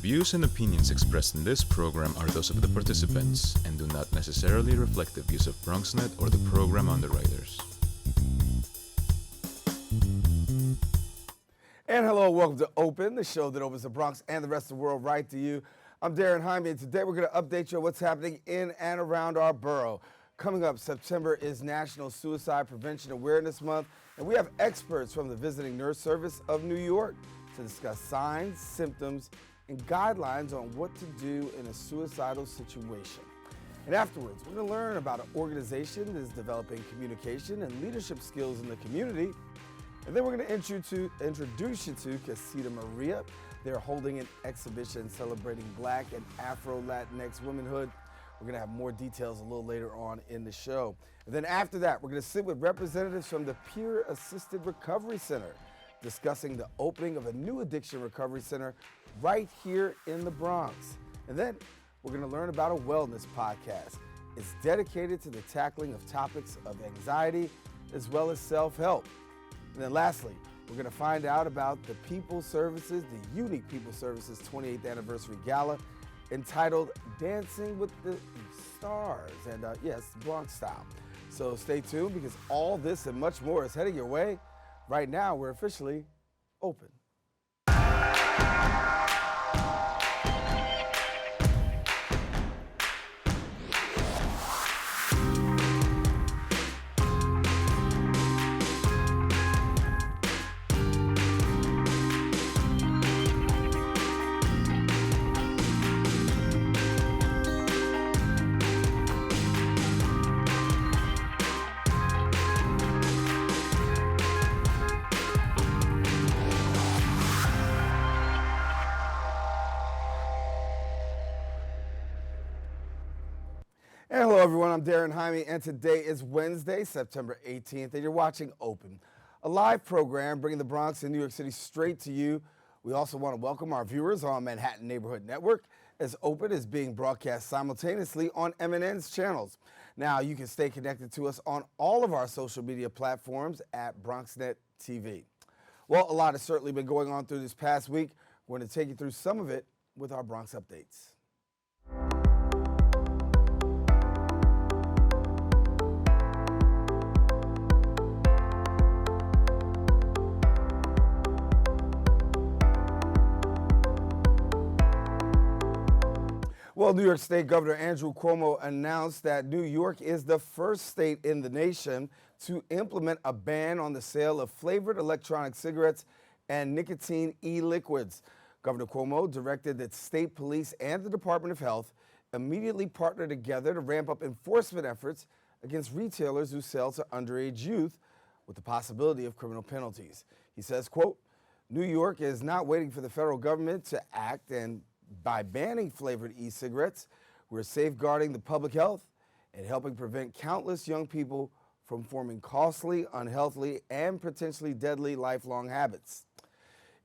views and opinions expressed in this program are those of the participants and do not necessarily reflect the views of BronxNet or the program underwriters. And hello, welcome to Open, the show that opens the Bronx and the rest of the world right to you. I'm Daren Jaime, and today we're going to update you on what's happening in and around our borough. Coming up, September is National Suicide Prevention Awareness Month, and we have experts from the Visiting Nurse Service of New York to discuss signs, symptoms, and guidelines on what to do in a suicidal situation. And afterwards, we're going to learn about an organization that is developing communication and leadership skills in the community. And then we're going to introduce you to Casita Maria. They're holding an exhibition celebrating Black and Afro-Latinx womanhood. We're going to have more details a little later on in the show. And then after that, we're going to sit with representatives from the Peer Assisted Recovery Center, discussing the opening of a new addiction recovery center right here in the Bronx. And then we're going to learn about a wellness podcast. It's dedicated to the tackling of topics of anxiety as well as self-help. And then lastly, we're going to find out about the People Services, the Unique People Services 28th Anniversary Gala, entitled Dancing with the Stars, and yes, Bronx style. So stay tuned because all this and much more is heading your way. Right now, we're officially open. And hello everyone, I'm Daren Jaime, and today is Wednesday, September 18th, and you're watching Open, a live program bringing the Bronx and New York City straight to you. We also want to welcome our viewers on Manhattan Neighborhood Network, as Open is being broadcast simultaneously on MNN's channels. Now, you can stay connected to us on all of our social media platforms at BronxNet TV. Well, a lot has certainly been going on through this past week. We're going to take you through some of it with our Bronx updates. Well, New York State Governor Andrew Cuomo announced that New York is the first state in the nation to implement a ban on the sale of flavored electronic cigarettes and nicotine e-liquids. Governor Cuomo directed that state police and the Department of Health immediately partner together to ramp up enforcement efforts against retailers who sell to underage youth, with the possibility of criminal penalties. He says, quote, New York is not waiting for the federal government to act, and by banning flavored e-cigarettes, we're safeguarding the public health and helping prevent countless young people from forming costly, unhealthy, and potentially deadly lifelong habits.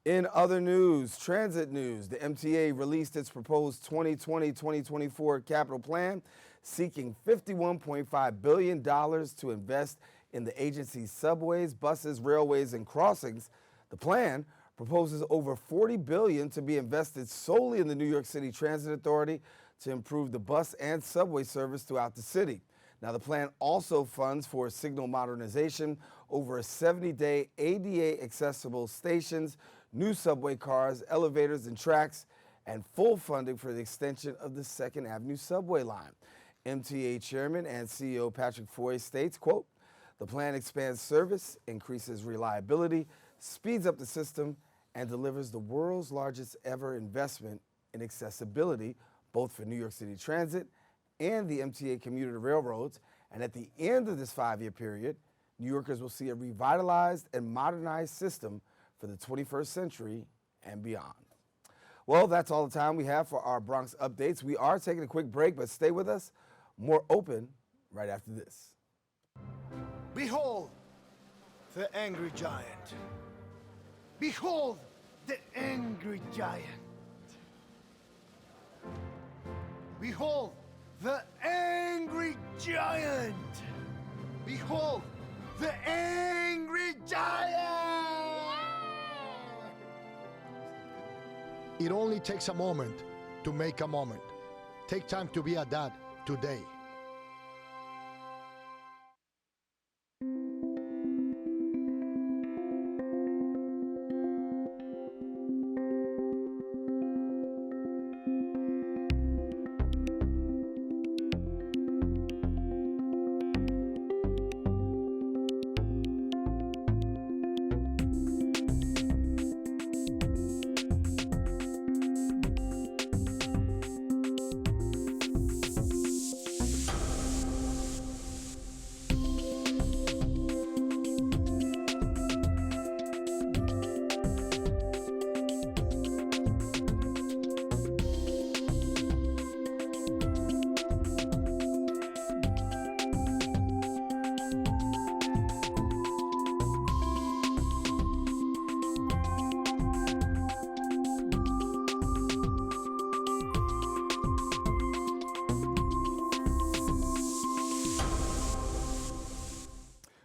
In other news, transit news, the MTA released its proposed 2020-2024 capital plan, seeking $51.5 billion to invest in the agency's subways, buses, railways, and crossings. The plan proposes over $40 billion to be invested solely in the New York City Transit Authority to improve the bus and subway service throughout the city. Now, the plan also funds for signal modernization, over a 70-day ADA accessible stations, new subway cars, elevators, and tracks, and full funding for the extension of the 2nd Avenue subway line. MTA Chairman and CEO Patrick Foy states, quote, the plan expands service, increases reliability, speeds up the system, and delivers the world's largest ever investment in accessibility, both for New York City Transit and the MTA commuter railroads. And at the end of this 5-year period, New Yorkers will see a revitalized and modernized system for the 21st century and beyond. Well, that's all the time we have for our Bronx updates. We are taking a quick break, but stay with us. More Open right after this. Behold, the angry giant. Behold, the angry giant. Behold, the angry giant. Behold, the angry giant. It only takes a moment to make a moment. Take time to be a dad today.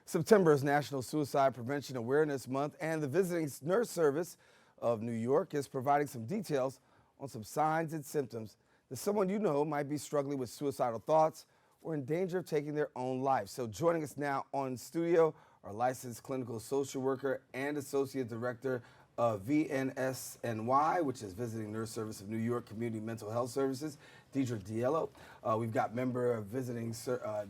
September is National Suicide Prevention Awareness Month, and the Visiting Nurse Service of New York is providing some details on some signs and symptoms that someone you know might be struggling with suicidal thoughts or in danger of taking their own life. So joining us now on studio, our licensed clinical social worker and associate director of VNSNY, which is Visiting Nurse Service of New York Community Mental Health Services, Deidre Diello. We've got member of Visiting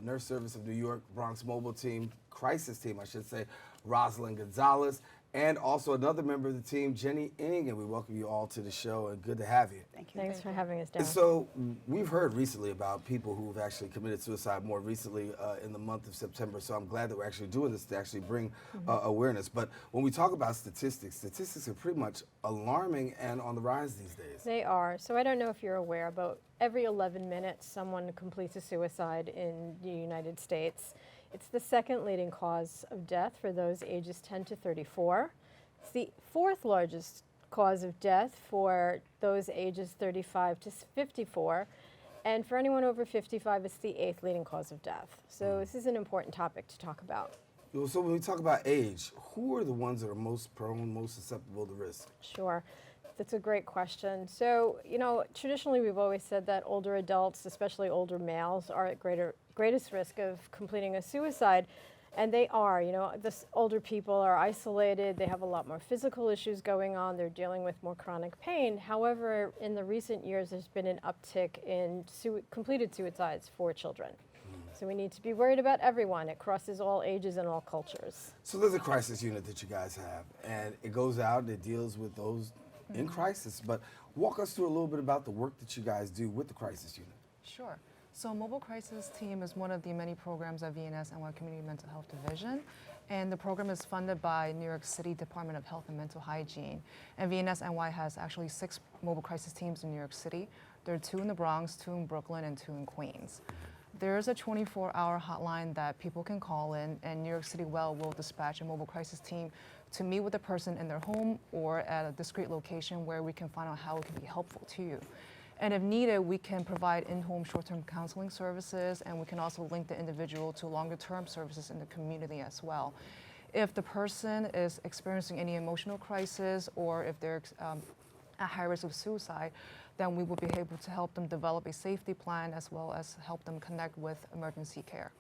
Nurse Service of New York Bronx Mobile Team, Crisis Team, I should say, Rosalind Gonzalez, and also another member of the team, Jenny Ng, and we welcome you all to the show, and good to have you. Thank you. Thanks for having us, Daren. So we've heard recently about people who've actually committed suicide more recently in the month of September, so I'm glad that we're actually doing this to actually bring awareness. But when we talk about statistics are pretty much alarming and on the rise these days. They are. So I don't know if you're aware, but every 11 minutes someone completes a suicide in the United States. It's the second leading cause of death for those ages 10 to 34. It's the fourth largest cause of death for those ages 35 to 54. And for anyone over 55, it's the eighth leading cause of death. So this is an important topic to talk about. So when we talk about age, who are the ones that are most prone, most susceptible to risk? Sure. That's a great question. So, you know, traditionally we've always said that older adults, especially older males, are at greatest risk of completing a suicide. And they are, you know, older people are isolated, they have a lot more physical issues going on, they're dealing with more chronic pain. However, in the recent years, there's been an uptick in completed suicides for children. So we need to be worried about everyone. It crosses all ages and all cultures. So there's a crisis unit that you guys have, and it goes out and it deals with those in crisis. But walk us through a little bit about the work that you guys do with the crisis unit. Sure. So Mobile Crisis Team is one of the many programs at VNSNY Community Mental Health Division. And the program is funded by New York City Department of Health and Mental Hygiene. And VNSNY has actually 6 mobile crisis teams in New York City. There are 2 in the Bronx, 2 in Brooklyn, and 2 in Queens. There's a 24-hour hotline that people can call in, and New York City Well will dispatch a mobile crisis team to meet with the person in their home or at a discrete location where we can find out how it can be helpful to you. And if needed, we can provide in-home short-term counseling services, and we can also link the individual to longer-term services in the community as well. If the person is experiencing any emotional crisis or if they're at high risk of suicide, then we will be able to help them develop a safety plan as well as help them connect with emergency care.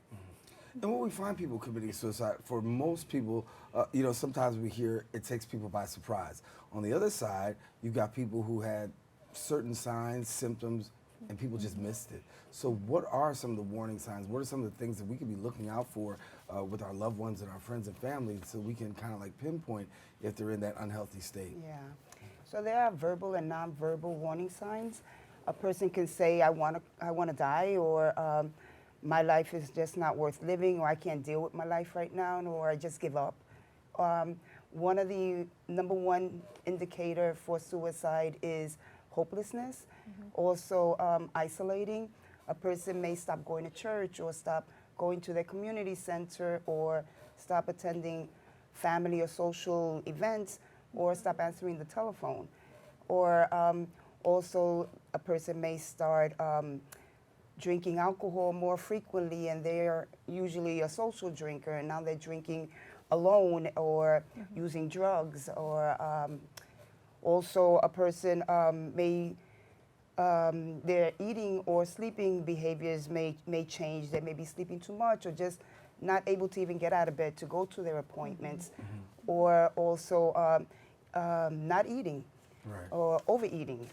And when we find people committing suicide, for most people, you know, sometimes we hear it takes people by surprise. On the other side, you've got people who had certain signs, symptoms, and people just missed it. So what are some of the warning signs? What are some of the things that we could be looking out for with our loved ones and our friends and family so we can kind of like pinpoint if they're in that unhealthy state? Yeah. So there are verbal and nonverbal warning signs. A person can say, I want to die, or my life is just not worth living, or I can't deal with my life right now, or I just give up. One of the number one indicator for suicide is hopelessness. Also isolating. A person may stop going to church or stop going to their community center or stop attending family or social events or stop answering the telephone. Or also a person may start drinking alcohol more frequently, and they're usually a social drinker, and now they're drinking alone or using drugs, or Also, a person may their eating or sleeping behaviors may change. They may be sleeping too much or just not able to even get out of bed to go to their appointments, or also not eating or overeating.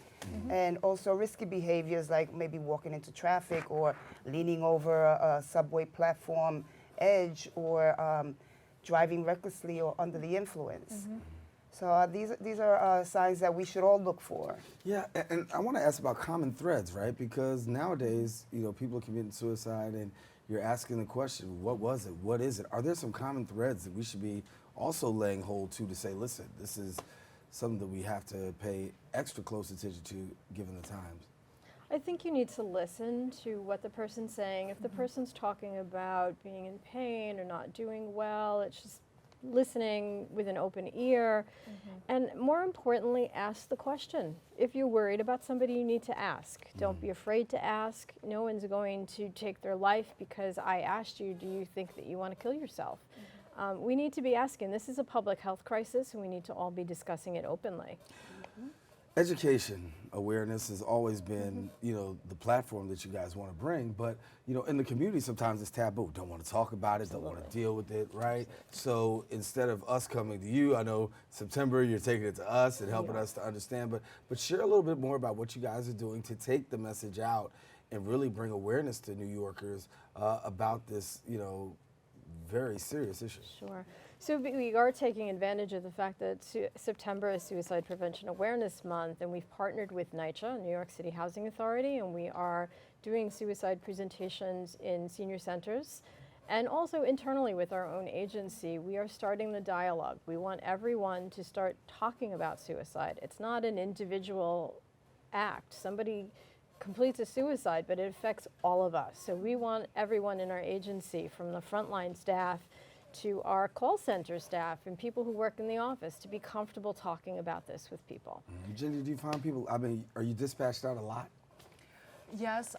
And also risky behaviors like maybe walking into traffic or leaning over a subway platform edge or driving recklessly or under the influence. So these are signs that we should all look for. Yeah, and I want to ask about common threads, right? Because nowadays, people are committing suicide, and you're asking the question, what was it? What is it? Are there some common threads that we should be also laying hold to say, listen, this is something that we have to pay extra close attention to given the times? I think you need to listen to what the person's saying. If the person's talking about being in pain or not doing well, it's just listening with an open ear. And more importantly, ask the question. If you're worried about somebody, you need to ask. Don't be afraid to ask. No one's going to take their life because I asked you, do you think that you want to kill yourself? We need to be asking. This is a public health crisis, and we need to all be discussing it openly. Education, awareness has always been, the platform that you guys want to bring, but, in the community sometimes it's taboo. Don't want to talk about it, don't want to deal with it, right? So instead of us coming to you, I know September you're taking it to us and helping us to understand, but share a little bit more about what you guys are doing to take the message out and really bring awareness to New Yorkers about this, very serious issue. Sure. So we are taking advantage of the fact that September is Suicide Prevention Awareness Month, and we've partnered with NYCHA, New York City Housing Authority, and we are doing suicide presentations in senior centers. And also internally with our own agency, we are starting the dialogue. We want everyone to start talking about suicide. It's not an individual act. Somebody completes a suicide, but it affects all of us. So we want everyone in our agency, from the frontline staff to our call center staff and people who work in the office, to be comfortable talking about this with people. Jenny, do you find people, are you dispatched out a lot? Yes,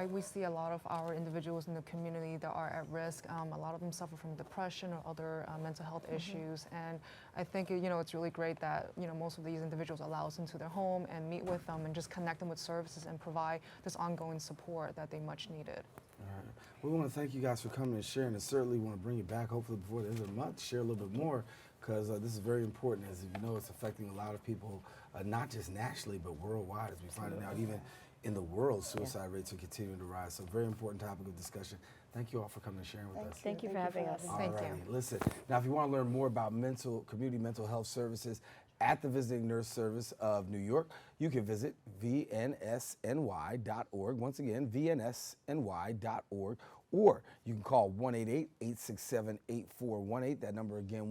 we see a lot of our individuals in the community that are at risk. A lot of them suffer from depression or other mental health issues, and I think it's really great that most of these individuals allow us into their home and meet with them and just connect them with services and provide this ongoing support that they much needed. All right. We want to thank you guys for coming and sharing, and certainly want to bring you back hopefully before the end of the month, share a little bit more, because this is very important. As you know, it's affecting a lot of people, not just nationally, but worldwide, as we find out even in the world, suicide rates are continuing to rise. So very important topic of discussion. Thank you all for coming and sharing with us. Thank you for having us. Thank you. Listen, now if you want to learn more about community mental health services at the Visiting Nurse Service of New York, you can visit vnsny.org. Once again, vnsny.org. Or you can call 1-888-867-8418. That number again,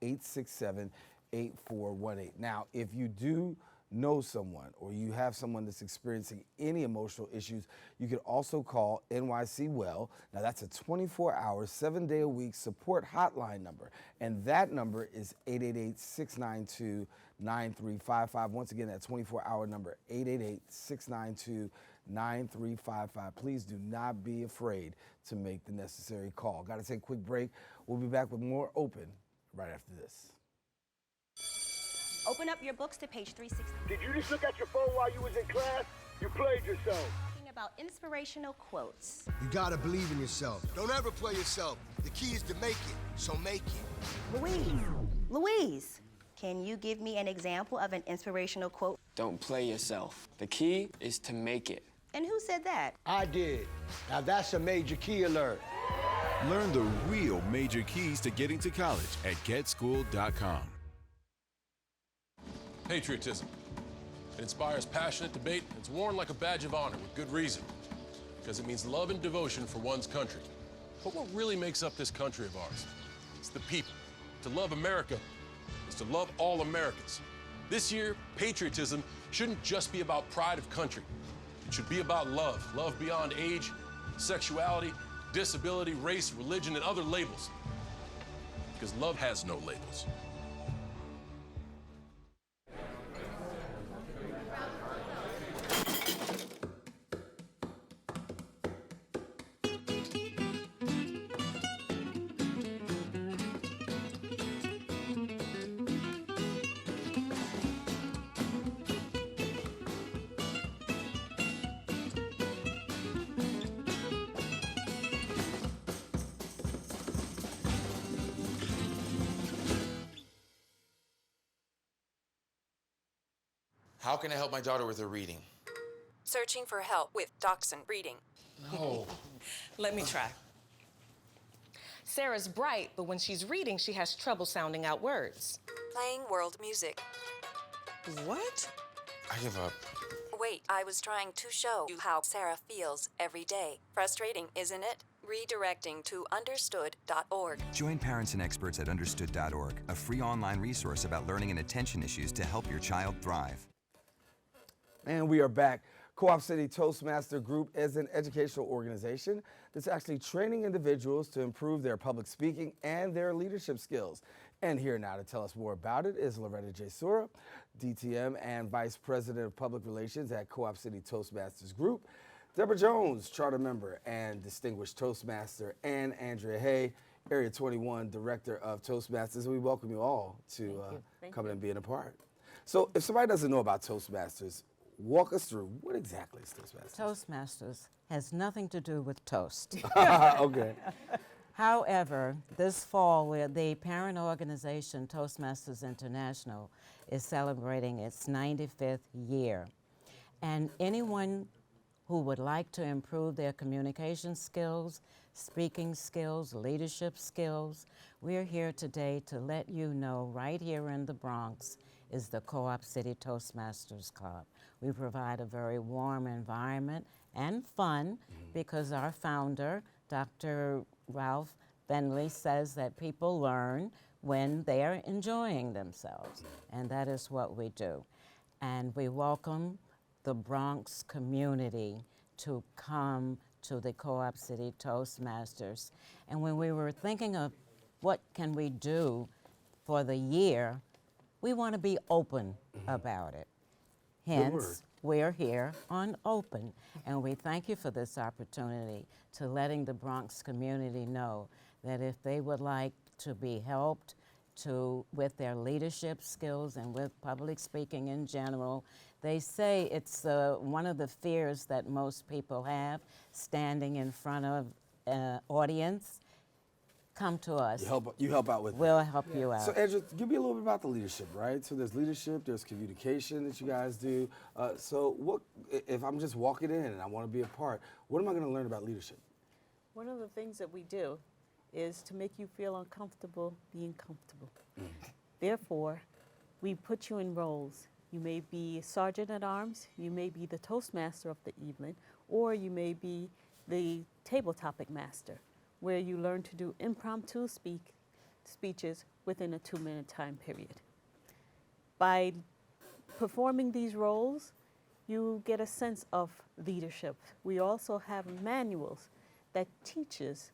1-888-867-8418. Now, if you do know someone or you have someone that's experiencing any emotional issues, you can also call NYC Well. Now that's a 24-hour, 7-day-a-week support hotline number, and that number is 888-692-9355. Once again, that 24-hour number, 888-692-9355. Please do not be afraid to make the necessary call. Got to take a quick break. We'll be back with more Open right after this. Open up your books to page 360. Did you just look at your phone while you was in class? You played yourself. Talking about inspirational quotes. You gotta believe in yourself. Don't ever play yourself. The key is to make it, so make it. Louise, can you give me an example of an inspirational quote? Don't play yourself. The key is to make it. And who said that? I did. Now that's a major key alert. Learn the real major keys to getting to college at getschool.com. Patriotism. It inspires passionate debate. It's worn like a badge of honor with good reason, because it means love and devotion for one's country. But what really makes up this country of ours? It's the people. To love America is to love all Americans. This year, patriotism shouldn't just be about pride of country. It should be about love. Love beyond age, sexuality, disability, race, religion, and other labels. Because love has no labels. How can I help my daughter with her reading? Searching for help with Dachshund reading. No. Let me try. Sarah's bright, but when she's reading, she has trouble sounding out words. Playing world music. What? I give up. Wait, I was trying to show you how Sarah feels every day. Frustrating, isn't it? Redirecting to understood.org. Join parents and experts at understood.org, a free online resource about learning and attention issues to help your child thrive. And we are back. Co-op City Toastmaster Group is an educational organization that's actually training individuals to improve their public speaking and their leadership skills. And here now to tell us more about it is Loretta J. Sura, DTM and Vice President of Public Relations at Co-op City Toastmasters Group, Deborah Jones, Charter Member and Distinguished Toastmaster, and Andrea Hay, Area 21 Director of Toastmasters. We welcome you all to come and being a part. So if somebody doesn't know about Toastmasters, walk us through, what exactly is Toastmasters? Toastmasters has nothing to do with toast. Okay. However, this fall, the parent organization, Toastmasters International, is celebrating its 95th year. And anyone who would like to improve their communication skills, speaking skills, leadership skills, we're here today to let you know right here in the Bronx is the Co-op City Toastmasters Club. We provide a very warm environment and fun because our founder, Dr. Ralph Bentley, says that people learn when they are enjoying themselves, and that is what we do. And we welcome the Bronx community to come to the Co-op City Toastmasters. And when we were thinking of what can we do for the year, we want to be open about it. Hence, we're here on Open, and we thank you for this opportunity to letting the Bronx community know that if they would like to be helped with their leadership skills and with public speaking in general, they say it's one of the fears that most people have, standing in front of an audience. Come to us. You help out with We'll help you out. So Andrew, give me a little bit about the leadership, right? So there's leadership, there's communication that you guys do. So what, if I'm just walking in and I want to be a part, what am I going to learn about leadership? One of the things that we do is to make you feel uncomfortable being comfortable. Therefore, we put you in roles. You may be Sergeant at Arms, you may be the Toastmaster of the evening, or you may be the table topic master, where you learn to do impromptu speeches within a 2-minute time period. By performing these roles, you get a sense of leadership. We also have manuals that teaches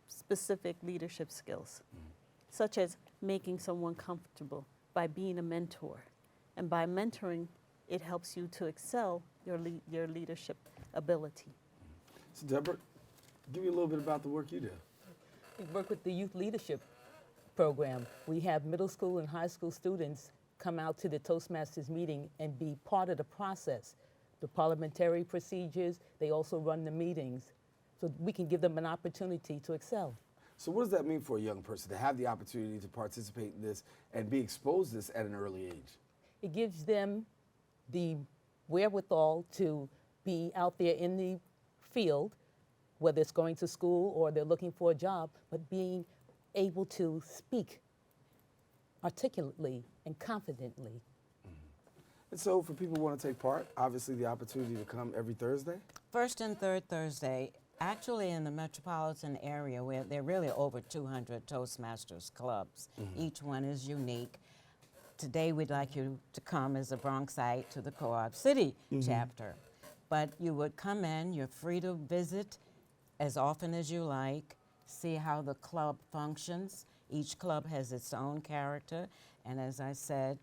specific leadership skills, such as making someone comfortable by being a mentor. And by mentoring, it helps you to excel your leadership ability. So Deborah, give me a little bit about the work you do. We work with the Youth Leadership Program. We have middle school and high school students come out to the Toastmasters meeting and be part of the process. The parliamentary procedures, they also run the meetings, so we can give them an opportunity to excel. So what does that mean for a young person to have the opportunity to participate in this and be exposed to this at an early age? It gives them the wherewithal to be out there in the field, whether it's going to school or they're looking for a job, but being able to speak articulately and confidently. And so for people who want to take part, obviously the opportunity to come every Thursday? First and third Thursday, actually in the metropolitan area, where there are really over 200 Toastmasters clubs. Each one is unique. Today we'd like you to come as a Bronxite to the Co-op City chapter. But you would come in, you're free to visit as often as you like, see how the club functions. Each club has its own character, and as I said,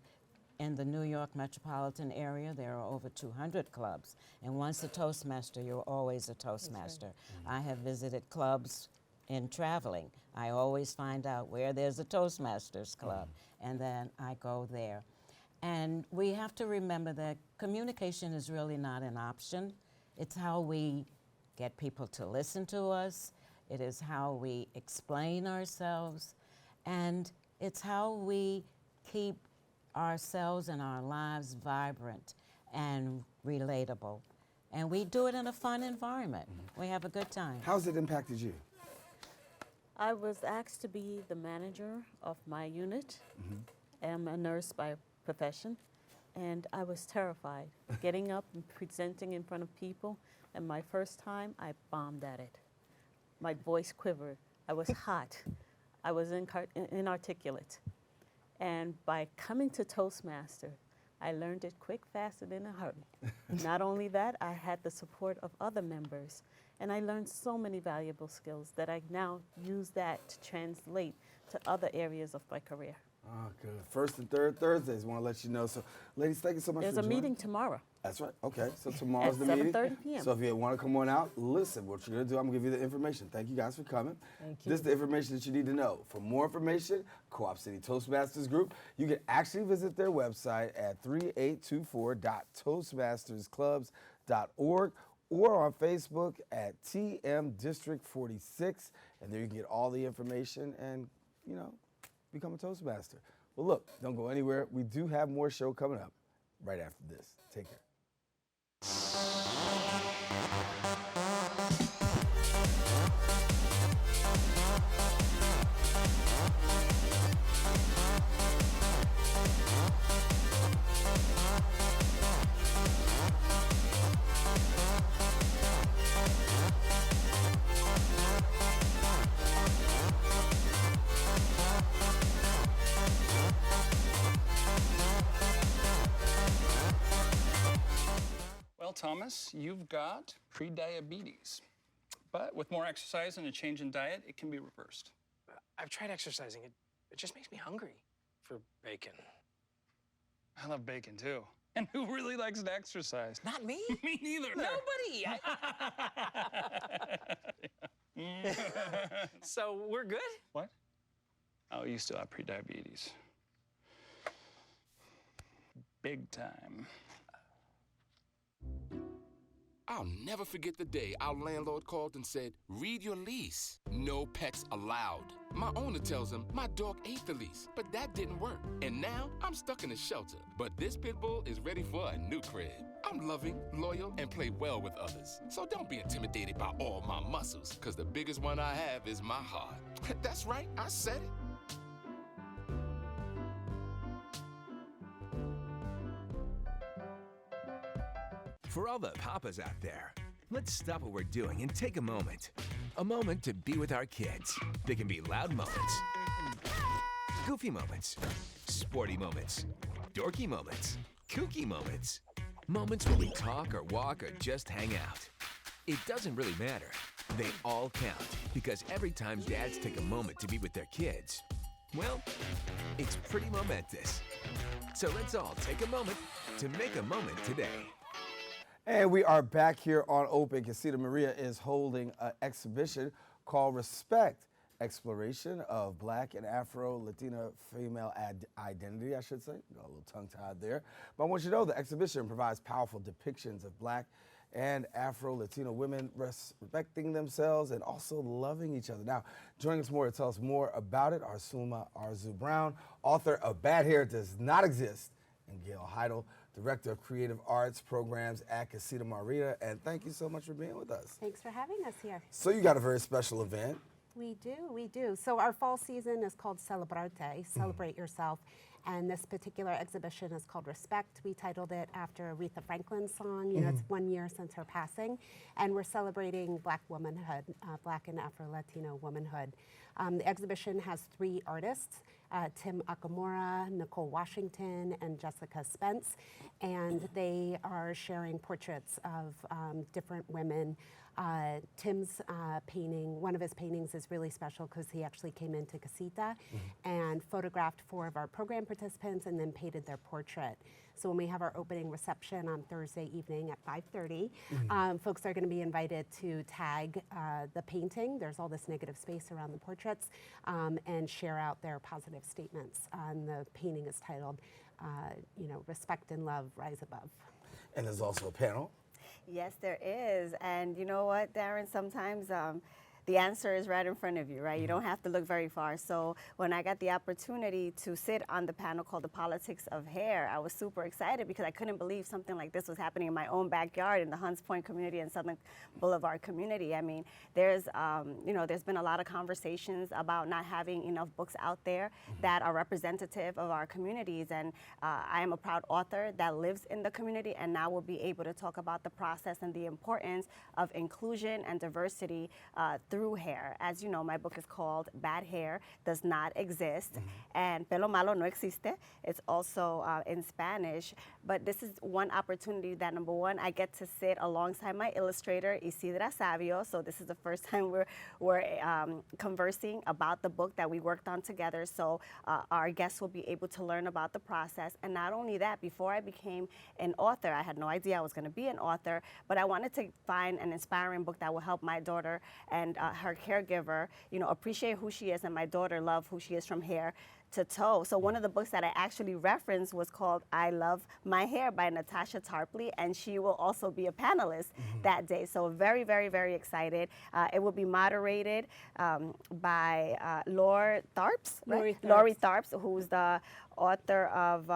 in the New York metropolitan area, there are over 200 clubs. And once a Toastmaster, you're always a Toastmaster. I have visited clubs in traveling. I always find out where there's a Toastmasters club, and then I go there. And we have to remember that communication is really not an option. It's how we get people to listen to us. It is how we explain ourselves. And it's how we keep ourselves and our lives vibrant and relatable. And we do it in a fun environment. We have a good time. How's it impacted you? I was asked to be the manager of my unit. I'm a nurse by profession, and I was terrified getting up and presenting in front of people. And my first time, I bombed at it. My voice quivered. I was hot. I was inarticulate. And by coming to Toastmaster, I learned it quick, fast, and in a hurry. Not only that, I had the support of other members, and I learned so many valuable skills that I now use that to translate to other areas of my career. Oh, good. First and third Thursdays, want to let you know. So, ladies, thank you so much There's for a joining. meeting tomorrow. That's right. Okay, so tomorrow's the At meeting. 7:30 p.m. So if you want to come on out, listen, what you're going to do, I'm going to give you the information. Thank you guys for coming. Thank you. This is the information that you need to know. For more information, Co-op City Toastmasters Group, you can actually visit their website at 3824.toastmastersclubs.org or on Facebook at TM District 46. And there you can get all the information and, you know, become a Toastmaster. Well, look, don't go anywhere. We do have more show coming up right after this. Take care. Well, Thomas, you've got prediabetes. But with more exercise and a change in diet, it can be reversed. I've tried exercising. It just makes me hungry for bacon. I love bacon, too. And who really likes to exercise? Not me. Me neither. Nobody. So we're good? What? Oh, you still have prediabetes. Big time. I'll never forget the day our landlord called and said, read your lease. No pets allowed. My owner tells him my dog ate the lease, but that didn't work. And now I'm stuck in a shelter. But this pit bull is ready for a new crib. I'm loving, loyal, and play well with others. So don't be intimidated by all my muscles, because the biggest one I have is my heart. That's right, I said it. For all the papas out there, let's stop what we're doing and take a moment. A moment to be with our kids. They can be loud moments, goofy moments, sporty moments, dorky moments, kooky moments. Moments where we talk or walk or just hang out. It doesn't really matter. They all count because every time dads take a moment to be with their kids, well, it's pretty momentous. So let's all take a moment to make a moment today. And we are back here on Open. Casita Maria is holding an exhibition called Respect, Exploration of Black and Afro-Latina Female Identity, I should say. Got a little tongue-tied there. But I want you to know the exhibition provides powerful depictions of Black and Afro-Latino women respecting themselves and also loving each other. Now, joining us more to tell us more about it are Suma Arzu Brown, author of Bad Hair Does Not Exist, and Gail Heidel, Director of Creative Arts Programs at Casita Maria. And thank you so much for being with us. Thanks for having us here. So you got a very special event. We do. So our fall season is called Celebrarte, Celebrate Yourself. And this particular exhibition is called Respect. We titled it after Aretha Franklin's song. You know, it's 1 year since her passing. And we're celebrating Black womanhood, Black and Afro-Latino womanhood. The exhibition has 3 artists, Tim Akamora, Nicole Washington, and Jessica Spence. And they are sharing portraits of different women. Tim's painting, one of his paintings is really special because he actually came into Casita and photographed 4 of our program participants and then painted their portrait. So when we have our opening reception on Thursday evening at 5:30, folks are going to be invited to tag the painting. There's all this negative space around the portraits and share out their positive statements. And the painting is titled, Respect and Love, Rise Above. And there's also a panel. Yes, there is. And you know what, Daren, sometimes the answer is right in front of you, right? You don't have to look very far. So when I got the opportunity to sit on the panel called The Politics of Hair, I was super excited because I couldn't believe something like this was happening in my own backyard in the Hunts Point community and Southern Boulevard community. I mean, there's been a lot of conversations about not having enough books out there that are representative of our communities. And I am a proud author that lives in the community and now will be able to talk about the process and the importance of inclusion and diversity through hair. As you know, my book is called Bad Hair Does Not Exist, and Pelo Malo No Existe. It's also in Spanish, but this is one opportunity that, number one, I get to sit alongside my illustrator, Isidra Savio. So this is the first time we're conversing about the book that we worked on together. So our guests will be able to learn about the process. And not only that, before I became an author, I had no idea I was going to be an author, but I wanted to find an inspiring book that will help my daughter and her caregiver, appreciate who she is, and my daughter love who she is from hair to toe. So one of the books that I actually referenced was called I Love My Hair by Natasha Tarpley, and she will also be a panelist that day. So very, very, very excited. It will be moderated by Lori Tharps, right? Lori Tharps, who's the author of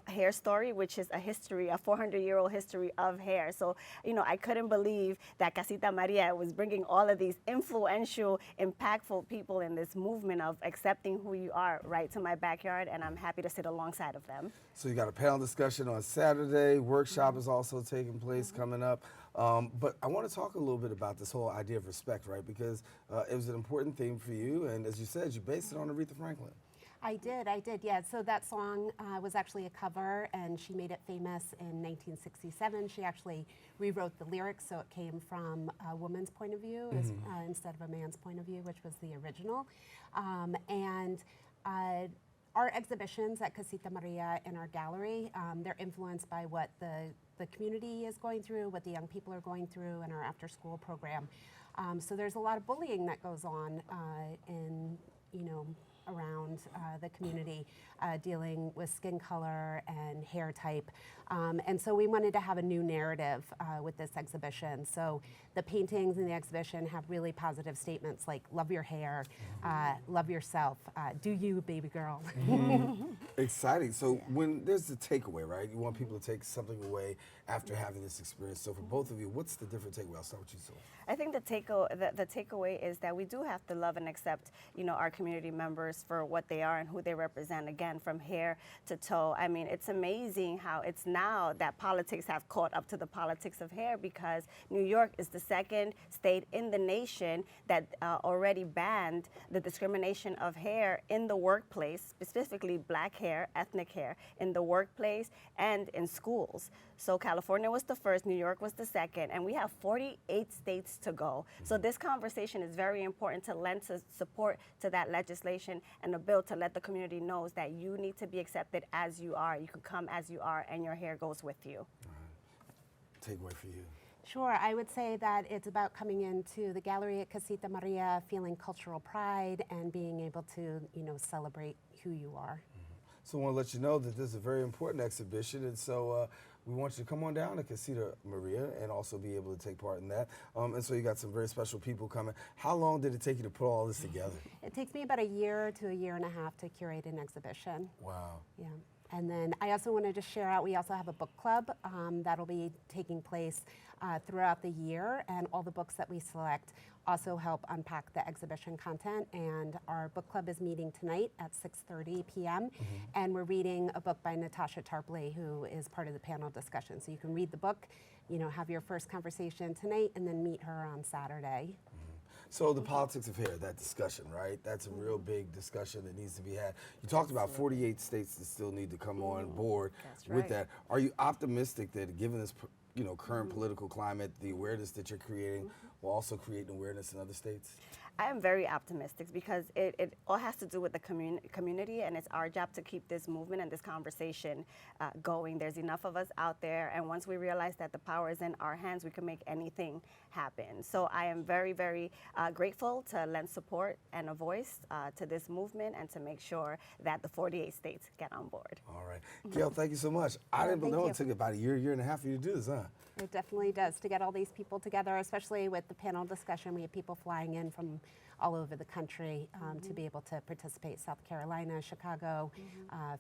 Hair Story, which is a 400-year-old history of hair. So, I couldn't believe that Casita Maria was bringing all of these influential, impactful people in this movement of accepting who you are right to my backyard, and I'm happy to sit alongside of them. So you got a panel discussion on Saturday. Workshop is also taking place coming up. But I want to talk a little bit about this whole idea of respect, right? Because it was an important theme for you, and as you said, you based it on Aretha Franklin. I did, yeah. So that song was actually a cover, and she made it famous in 1967. She actually rewrote the lyrics, so it came from a woman's point of view instead of a man's point of view, which was the original. Our exhibitions at Casita Maria in our gallery, they're influenced by what the community is going through, what the young people are going through in our after-school program. So there's a lot of bullying that goes on around the community, dealing with skin color and hair type. And so we wanted to have a new narrative with this exhibition. So the paintings in the exhibition have really positive statements like love your hair, love yourself, do you, baby girl. Exciting. So when there's a takeaway, right? You want people to take something away after having this experience. So for both of you, what's the different takeaway? I'll start with you, Sol. I think the takeaway is that we do have to love and accept, our community members for what they are and who they represent, again, from hair to toe. I mean, it's amazing how it's now that politics have caught up to the politics of hair, because New York is the second state in the nation that already banned the discrimination of hair in the workplace, specifically black hair, ethnic hair, in the workplace and in schools. So California was the first, New York was the second, and we have 48 states to go. So this conversation is very important to lend support to that legislation and a bill to let the community know that you need to be accepted as you are. You can come as you are, and your hair goes with you. Takeaway for you. Sure, I would say that it's about coming into the gallery at Casita Maria, feeling cultural pride and being able to, celebrate who you are. So I want to let you know that this is a very important exhibition, and so we want you to come on down to Casita Maria and also be able to take part in that. And so you got some very special people coming. How long did it take you to put all this together? It takes me about a year to a year and a half to curate an exhibition. Wow. Yeah. And then I also wanted to share out, we also have a book club that'll be taking place throughout the year, and all the books that we select also help unpack the exhibition content. And our book club is meeting tonight at 6:30 p.m. And we're reading a book by Natasha Tarpley, who is part of the panel discussion. So you can read the book, have your first conversation tonight, and then meet her on Saturday. So the politics of hair, that discussion, right? That's a real big discussion that needs to be had. You talked about 48 states that still need to come on board with that. Are you optimistic that given this current political climate, the awareness that you're creating will also create an awareness in other states? I am very optimistic because it all has to do with the community, and it's our job to keep this movement and this conversation going. There's enough of us out there, and once we realize that the power is in our hands, we can make anything happen. So I am very, very grateful to lend support and a voice to this movement and to make sure that the 48 states get on board. All right. Gail, thank you so much. I didn't know it took about a year and a half for you to do this, huh? It definitely does, to get all these people together, especially with a panel discussion. We have people flying in from all over the country to be able to participate. South Carolina, Chicago,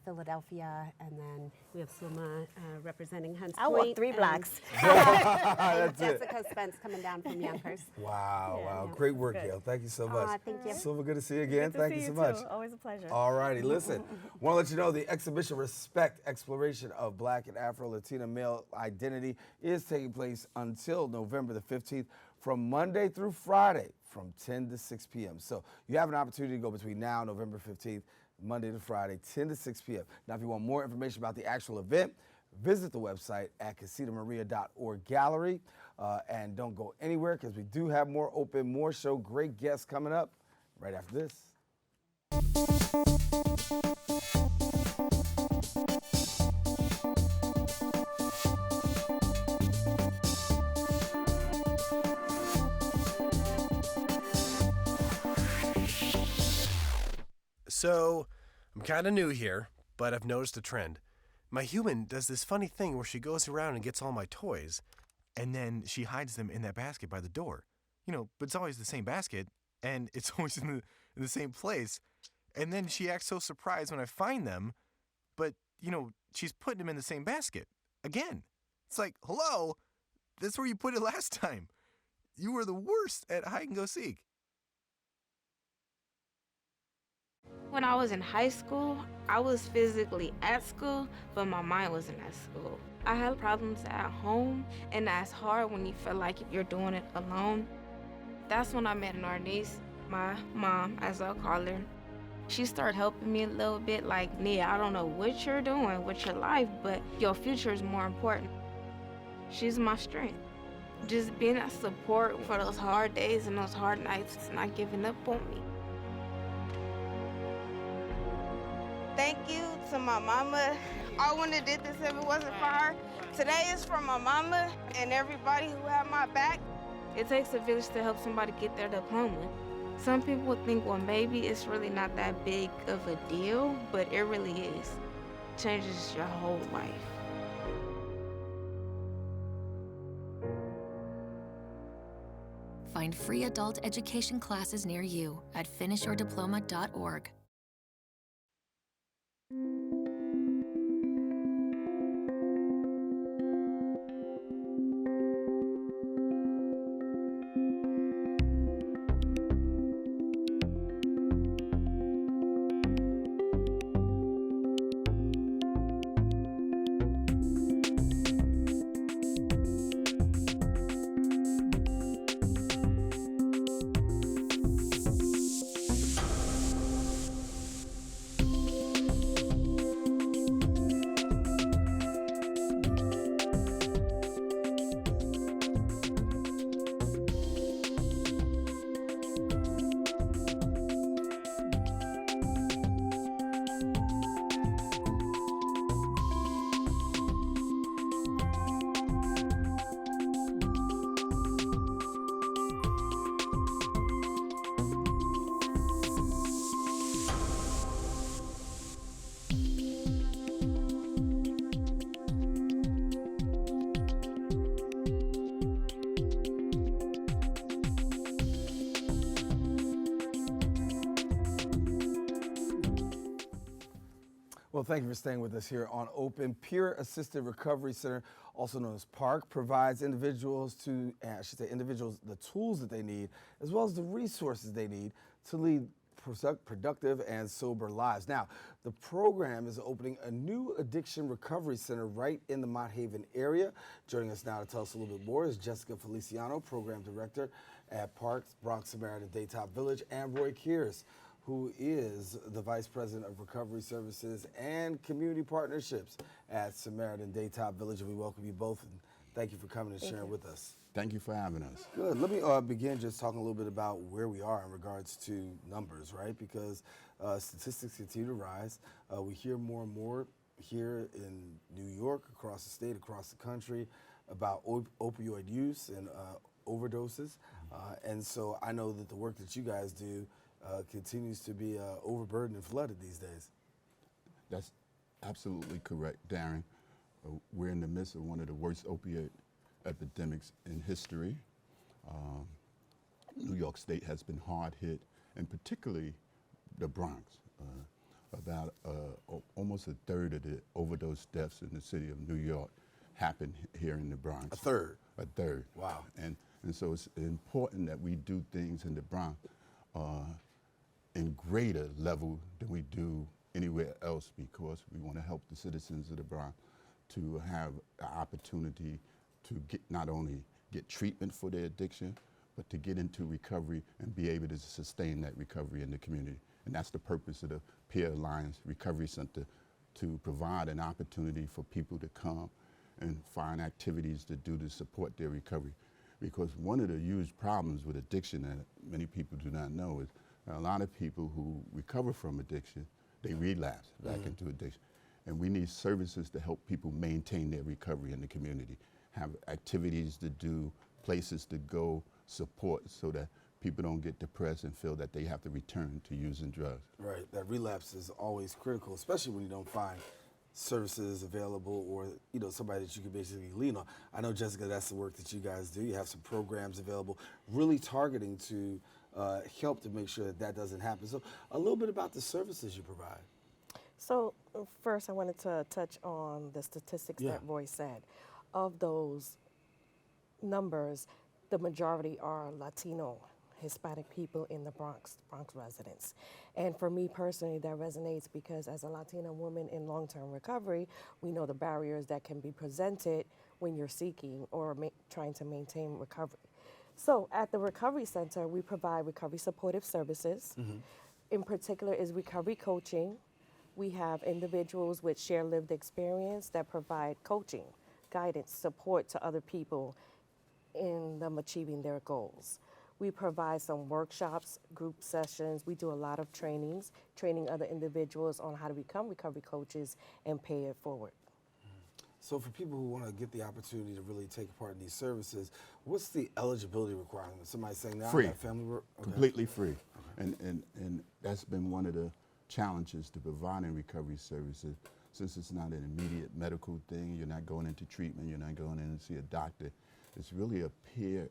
Philadelphia, and then we have Suma representing Hunts I Point. walked 3 blocks. And Jessica Spence coming down from Yonkers. Wow, Yeah, wow. yeah. Great work, Gail. Thank you so much. Thank you. Silva, good to see you again. Good to Thank see you so you much. too. Always a pleasure. All righty, listen. Want to let you know the exhibition Respect Exploration of Black and Afro-Latina Male Identity is taking place until November the 15th from Monday through Friday from 10 to 6 p.m. So you have an opportunity to go between now and November 15th, Monday to Friday, 10 to 6 p.m. Now, if you want more information about the actual event, visit the website at casitamaria.org gallery. And don't go anywhere because we do have more open, more show, great guests coming up right after this. So, I'm kind of new here, but I've noticed a trend. My human does this funny thing where she goes around and gets all my toys, and then she hides them in that basket by the door. But it's always the same basket, and it's always in the same place. And then she acts so surprised when I find them, but, she's putting them in the same basket. Again. It's like, hello, that's where you put it last time. You were the worst at hide and go seek. When I was in high school, I was physically at school, but my mind wasn't at school. I had problems at home, and that's hard when you feel like you're doing it alone. That's when I met our niece, my mom, as I'll call her. She started helping me a little bit, like, Nia, I don't know what you're doing with your life, but your future is more important. She's my strength. Just being a support for those hard days and those hard nights, not giving up on me. Thank you to my mama. I wouldn't have did this if it wasn't for her. Today is for my mama and everybody who had my back. It takes a village to help somebody get their diploma. Some people would think, well, maybe it's really not that big of a deal, but it really is. It changes your whole life. Find free adult education classes near you at finishyourdiploma.org. Well, thank you for staying with us here on Open. Peer Assisted Recovery Center, also known as PARC, provides individuals the tools that they need, as well as the resources they need to lead productive and sober lives. Now, the program is opening a new addiction recovery center right in the Mott Haven area. Joining us now to tell us a little bit more is Jessica Feliciano, Program Director at PARC Bronx and Daytop Village, and Roy Kears, who is the Vice President of Recovery Services and Community Partnerships at Samaritan Daytop Village. And we welcome you both, and thank you for coming and sharing with us. Thank you for having us. Good. Let me begin just talking a little bit about where we are in regards to numbers, right? Because statistics continue to rise. We hear more and more here in New York, across the state, across the country, about opioid use and overdoses. And so I know that the work that you guys do continues to be overburdened and flooded these days. That's absolutely correct, Daren. We're in the midst of one of the worst opiate epidemics in history. York State has been hard hit, and particularly the Bronx. About almost a third of the overdose deaths in the city of New York happen here in the Bronx. A third? A third. Wow. And so it's important that we do things in the Bronx in greater level than we do anywhere else, because we want to help the citizens of the Bronx to have the opportunity to not only get treatment for their addiction, but to get into recovery and be able to sustain that recovery in the community. And that's the purpose of the Peer Alliance Recovery Center, to provide an opportunity for people to come and find activities to do to support their recovery. Because one of the huge problems with addiction that many people do not know is a lot of people who recover from addiction, they relapse back into addiction. And we need services to help people maintain their recovery in the community, have activities to do, places to go, support, so that people don't get depressed and feel that they have to return to using drugs. Right, that relapse is always critical, especially when you don't find services available, or somebody that you can basically lean on. I know, Jessica, that's the work that you guys do. You have some programs available, really targeting to help to make sure that that doesn't happen. So a little bit about the services you provide. So first I wanted to touch on the statistics that Roy said. Of those numbers, the majority are Latino, Hispanic people in the Bronx residents. And for me personally, that resonates because as a Latina woman in long-term recovery, we know the barriers that can be presented when you're seeking or trying to maintain recovery. So at the Recovery Center, we provide recovery supportive services. In particular is recovery coaching. We have individuals with shared lived experience that provide coaching, guidance, support to other people in them achieving their goals. We provide some workshops, group sessions. We do a lot of trainings, training other individuals on how to become recovery coaches and pay it forward. So for people who want to get the opportunity to really take part in these services, what's the eligibility requirement? Somebody saying now Free. I got family work? Okay. Completely free. And that's been one of the challenges to providing recovery services. Since it's not an immediate medical thing, you're not going into treatment, you're not going in to see a doctor. It's really a peer,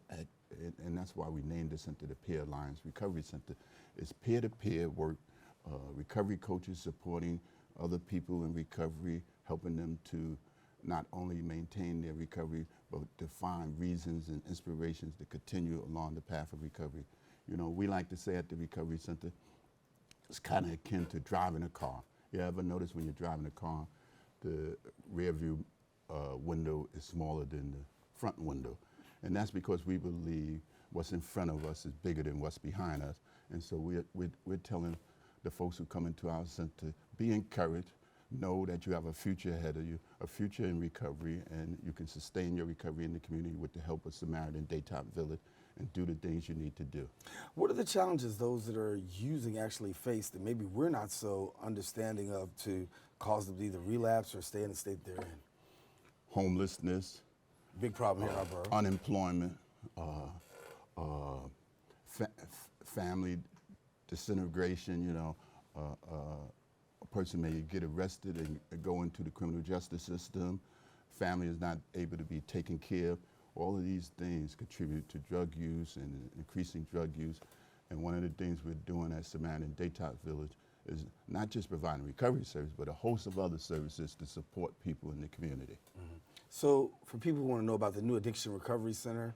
and that's why we named the center the Peer Alliance Recovery Center. It's peer-to-peer work, recovery coaches supporting other people in recovery, helping them to not only maintain their recovery, but to find reasons and inspirations to continue along the path of recovery. We like to say at the Recovery Center, it's kind of akin to driving a car. You ever notice when you're driving a car, the rear view window is smaller than the front window? And that's because we believe what's in front of us is bigger than what's behind us. And so we're telling the folks who come into our center, be encouraged, know that you have a future ahead of you, a future in recovery, and you can sustain your recovery in the community with the help of Samaritan Daytop Village and do the things you need to do. What are the challenges those that are using actually face that maybe we're not so understanding of to cause them to either relapse or stay in the state they're in? Homelessness. Big problem here in our borough. Unemployment, family disintegration. A person may get arrested and go into the criminal justice system. Family is not able to be taken care of. All of these things contribute to drug use and increasing drug use. And one of the things we're doing at Samaritan Daytop Village is not just providing recovery service, but a host of other services to support people in the community. So for people who want to know about the new Addiction Recovery Center,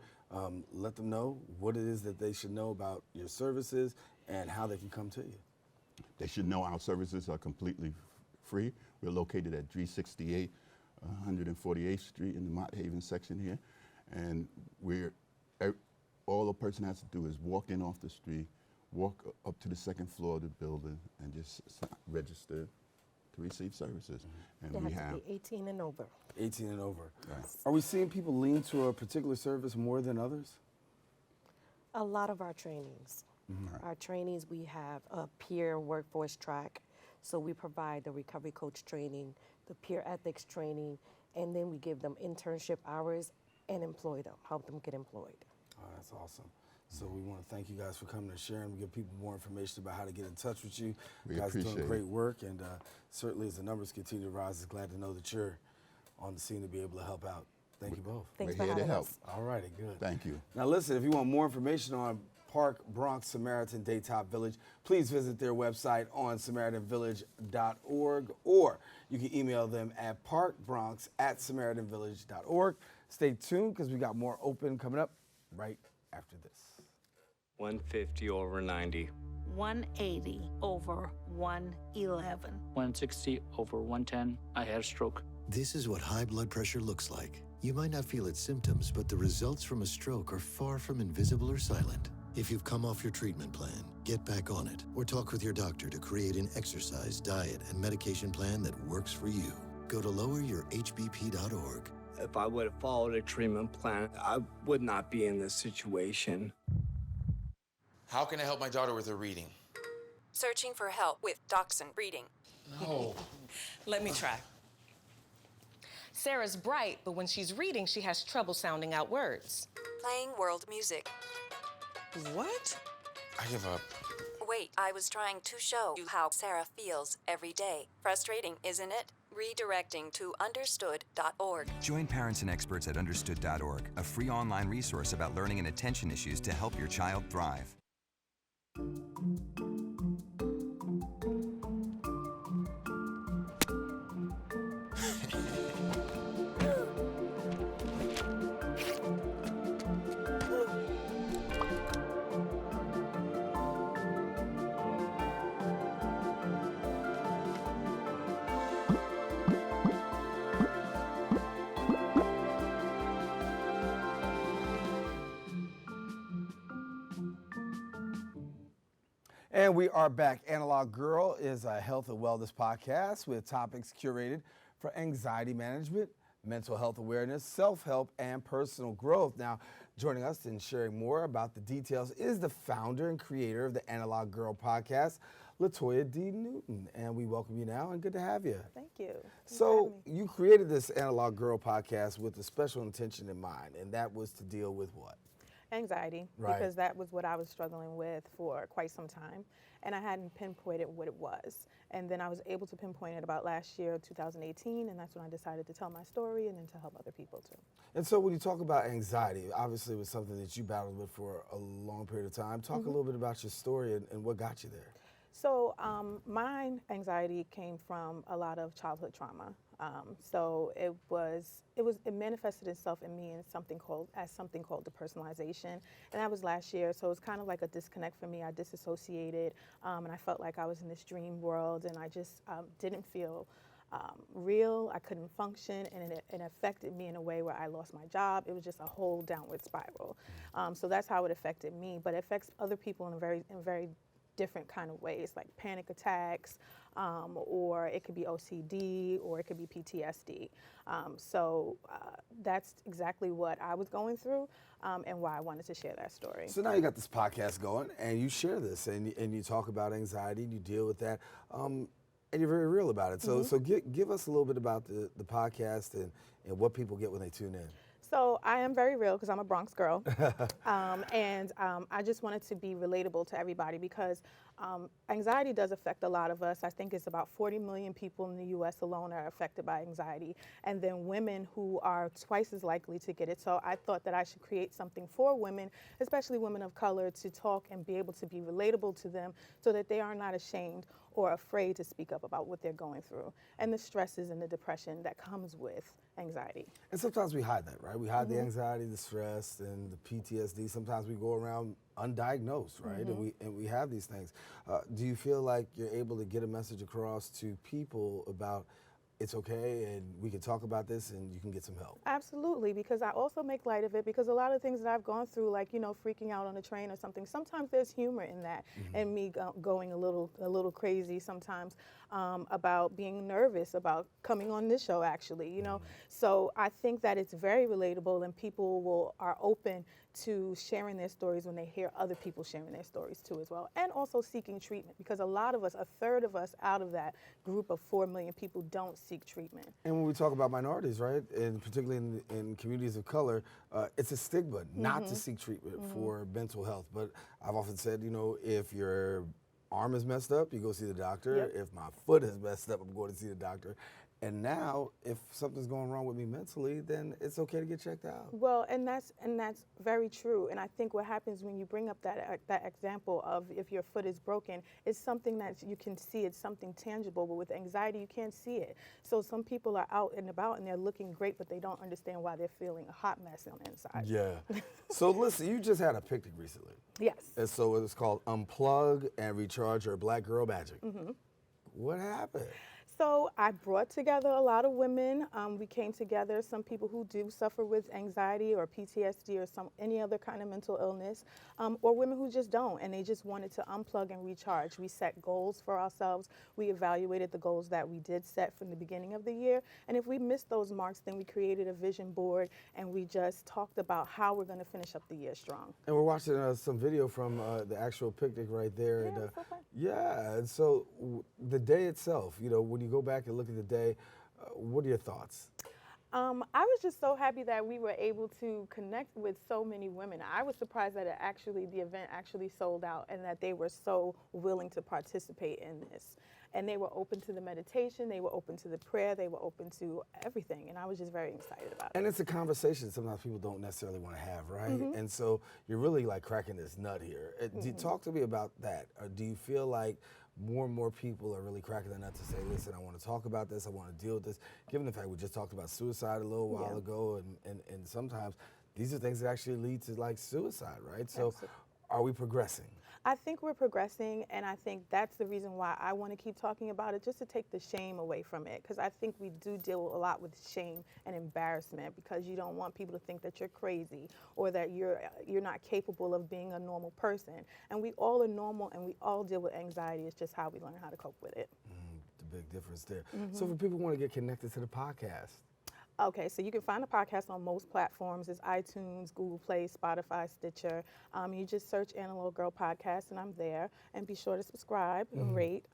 let them know what it is that they should know about your services and how they can come to you. They should know our services are completely free. We're located at 368 148th Street in the Mott Haven section here. And all a person has to do is walk in off the street, walk up to the second floor of the building, and just register to receive services. And They we have have to be 18 and over. 18 and over. Right. Are we seeing people lean to a particular service more than others? A lot of our trainings. Our trainings, we have a peer workforce track. So we provide the recovery coach training, the peer ethics training, and then we give them internship hours and employ them, help them get employed. Oh, that's awesome. So we want to thank you guys for coming and sharing. We give people more information about how to get in touch with you. We You guys are doing appreciate great it. work, and certainly as the numbers continue to rise, I'm glad to know that you're on the scene to be able to help out. Thank you both. Thanks We're for here to having help. us. All righty, good. Thank you. Now listen, if you want more information on PARC Bronx Samaritan Daytop Village. Please visit their website on samaritanvillage.org, or you can email them at parkbronx@samaritanvillage.org. Stay tuned because we got more open coming up right after this. 150 over 90. 180 over 111. 160 over 110. I had a stroke. This is what high blood pressure looks like. You might not feel its symptoms, but the results from a stroke are far from invisible or silent. If you've come off your treatment plan, get back on it, or talk with your doctor to create an exercise, diet, and medication plan that works for you. Go to loweryourhbp.org. If I would have followed a treatment plan, I would not be in this situation. How can I help my daughter with her reading? Searching for help with Dachshund breeding. No. Let me try. Sarah's bright, but when she's reading, she has trouble sounding out words. Playing world music. What? I give up. Wait, I was trying to show you how Sarah feels every day. Frustrating, isn't it? Redirecting to understood.org. Join parents and experts at understood.org, a free online resource about learning and attention issues to help your child thrive. And we are back. Analog Girl is a health and wellness podcast with topics curated for anxiety management, mental health awareness, self-help, and personal growth. Now, joining us and sharing more about the details is the founder and creator of the Analog Girl podcast, Latoya D. Newton. And we welcome you now, and good to have you. Thank you. So you created this Analog Girl podcast with a special intention in mind, and that was to deal with what? Anxiety, Right. because that was what I was struggling with for quite some time, and I hadn't pinpointed what it was. And then I was able to pinpoint it about last year, 2018, and that's when I decided to tell my story and then to help other people too. And so when you talk about anxiety, obviously it was something that you battled with for a long period of time. Talk a little bit about your story and what got you there. So my anxiety came from a lot of childhood trauma. So it manifested itself in me in something called depersonalization, and that was last year. So it was kind of like a disconnect for me. I disassociated, and I felt like I was in this dream world, and I just didn't feel real. I couldn't function, and it affected me in a way where I lost my job. It was just a whole downward spiral. So that's how it affected me. But it affects other people in very different kind of ways, like panic attacks, or it could be OCD, or it could be PTSD. So that's exactly what I was going through, and why I wanted to share that story. So now you got this podcast going, and you share this, and you talk about anxiety, and you deal with that, and you're very real about it. So give us a little bit about the podcast and what people get when they tune in. So I am very real because I'm a Bronx girl, and I just wanted to be relatable to everybody because anxiety does affect a lot of us. I think it's about 40 million people in the U.S. alone are affected by anxiety, and then women who are twice as likely to get it. So I thought that I should create something for women, especially women of color, to talk and be able to be relatable to them so that they are not ashamed or afraid to speak up about what they're going through and the stresses and the depression that comes with anxiety. And sometimes we hide that, right? We hide the anxiety, the stress, and the PTSD. Sometimes we go around undiagnosed, right? And we have these things. Do you feel like you're able to get a message across to people about it's okay and we can talk about this and you can get some help? Absolutely, because I also make light of it because a lot of things that I've gone through, like, freaking out on a train or something, sometimes there's humor in that and me going a little crazy sometimes about being nervous about coming on this show, actually, So I think that it's very relatable and people are open to sharing their stories when they hear other people sharing their stories too as well, and also seeking treatment, because a lot of us, a third of us out of that group of 4 million people don't seek treatment. And when we talk about minorities, right, and particularly in communities of color, it's a stigma not to seek treatment for mental health. But I've often said, if your arm is messed up, you go see the doctor. Yep. If my foot is messed up, I'm going to see the doctor. And now, if something's going wrong with me mentally, then it's okay to get checked out. Well, and that's very true. And I think what happens when you bring up that example of if your foot is broken, it's something that you can see. It's something tangible. But with anxiety, you can't see it. So some people are out and about and they're looking great, but they don't understand why they're feeling a hot mess on the inside. Yeah. So listen, you just had a picnic recently. Yes. And so it's called Unplug and Recharge Your Black Girl Magic. Mm-hmm. What happened? So I brought together a lot of women. We came together, some people who do suffer with anxiety or PTSD or any other kind of mental illness, or women who just don't, and they just wanted to unplug and recharge. We set goals for ourselves. We evaluated the goals that we did set from the beginning of the year, and if we missed those marks, then we created a vision board, and we just talked about how we're going to finish up the year strong. And we're watching some video from the actual picnic right there. Yeah, And, so fun. yeah, and so the day itself, you know, when you go back and look at the day, what are your thoughts? I was just so happy that we were able to connect with so many women. I was surprised that the event actually sold out and that they were so willing to participate in this. And they were open to the meditation, they were open to the prayer, they were open to everything. And I was just very excited about it. And it's a conversation sometimes people don't necessarily want to have, right? Mm-hmm. And so you're really like cracking this nut here. Talk to me about that. Or do you feel like more and more people are really cracking the nut to say, listen, I want to talk about this, I want to deal with this, given the fact we just talked about suicide a little while ago, and sometimes these are things that actually lead to like suicide, right? So are we progressing? I think we're progressing, and I think that's the reason why I want to keep talking about it, just to take the shame away from it, because I think we do deal a lot with shame and embarrassment because you don't want people to think that you're crazy or that you're not capable of being a normal person. And we all are normal, and we all deal with anxiety. It's just how we learn how to cope with it. The big difference there. Mm-hmm. So for people who want to get connected to the podcast, Okay, so you can find the podcast on most platforms. It's iTunes, Google Play, Spotify, Stitcher. You just search Analog Girl Podcast, and I'm there. And be sure to subscribe and rate.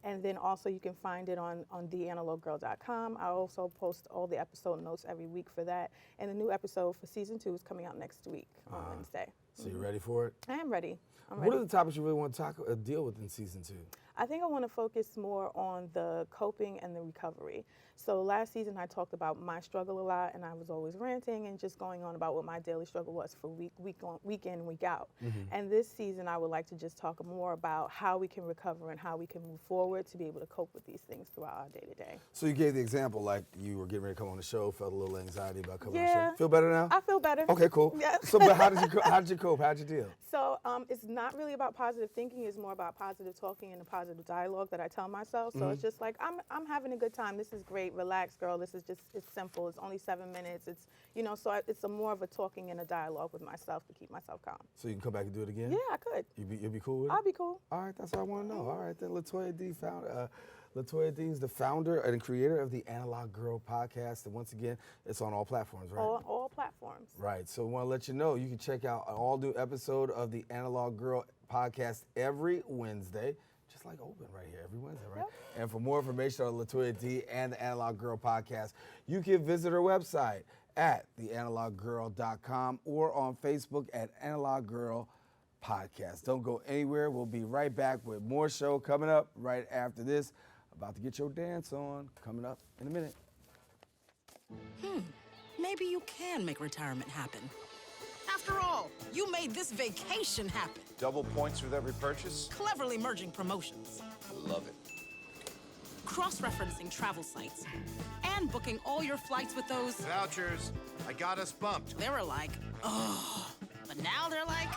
And then also you can find it on theanaloggirl.com. I also post all the episode notes every week for that. And the new episode for season 2 is coming out next week on Wednesday. so you ready for it? I am ready. I'm What ready. are the topics you really want to deal with in season 2? I think I want to focus more on the coping and the recovery. So last season I talked about my struggle a lot, and I was always ranting and just going on about what my daily struggle was for week in, week out. And this season I would like to just talk more about how we can recover and how we can move forward to be able to cope with these things throughout our day-to-day. So you gave the example, like you were getting ready to come on the show, felt a little anxiety about coming on the Yeah. show. Feel better now? I feel better. Okay, cool. Yeah. So, but how did you cope? How'd you deal? So it's not really about positive thinking. It's more about positive talking and a positive dialogue that I tell myself. So it's just like, I'm having a good time. This is great. Relax, girl. This is just, it's simple. It's only 7 minutes. It's, it's more of a talking and a dialogue with myself to keep myself calm. So you can come back and do it again? Yeah, I could. You'll be cool with it? I'll be cool. All right, that's what I want to know. All right, then Latoya D Latoya D is the founder and creator of the Analog Girl podcast. And once again, it's on all platforms, right? All platforms. Right. So I want to let you know you can check out an all-new episode of the Analog Girl podcast every Wednesday. Just like open right here every Wednesday, right? Yep. And for more information on Latoya D and the Analog Girl podcast, you can visit her website at theanaloggirl.com or on Facebook at Analog Girl Podcast. Don't go anywhere. We'll be right back with more show coming up right after this. About to get your dance on, coming up in a minute. Maybe you can make retirement happen. After all, you made this vacation happen. Double points with every purchase? Cleverly merging promotions. Love it. Cross-referencing travel sites. And booking all your flights with those... Vouchers. I got us bumped. They were like, oh. But now they're like...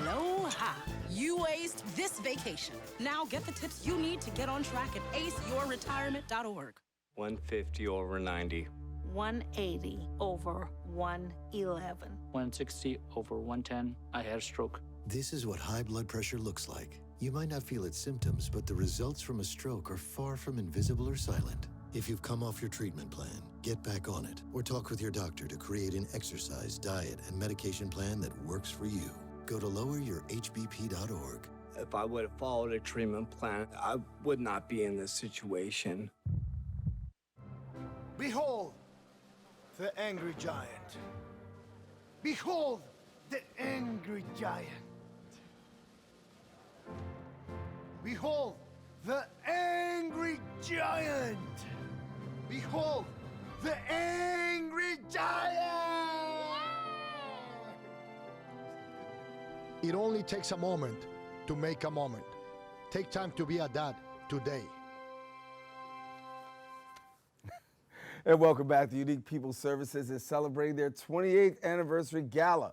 Aloha. You aced this vacation. Now get the tips you need to get on track at aceyourretirement.org. 150 over 90. 180 over 111. 160 over 110. I had a stroke. This is what high blood pressure looks like. You might not feel its symptoms, but the results from a stroke are far from invisible or silent. If you've come off your treatment plan, get back on it, or talk with your doctor to create an exercise, diet, and medication plan that works for you. Go to loweryourhbp.org. If I would have followed a treatment plan, I would not be in this situation. Behold, the angry giant. Behold, the angry giant. Behold, the angry giant! Behold, the angry giant! It only takes a moment to make a moment. Take time to be a dad today. And welcome back to Unique People Services is celebrating their 28th anniversary gala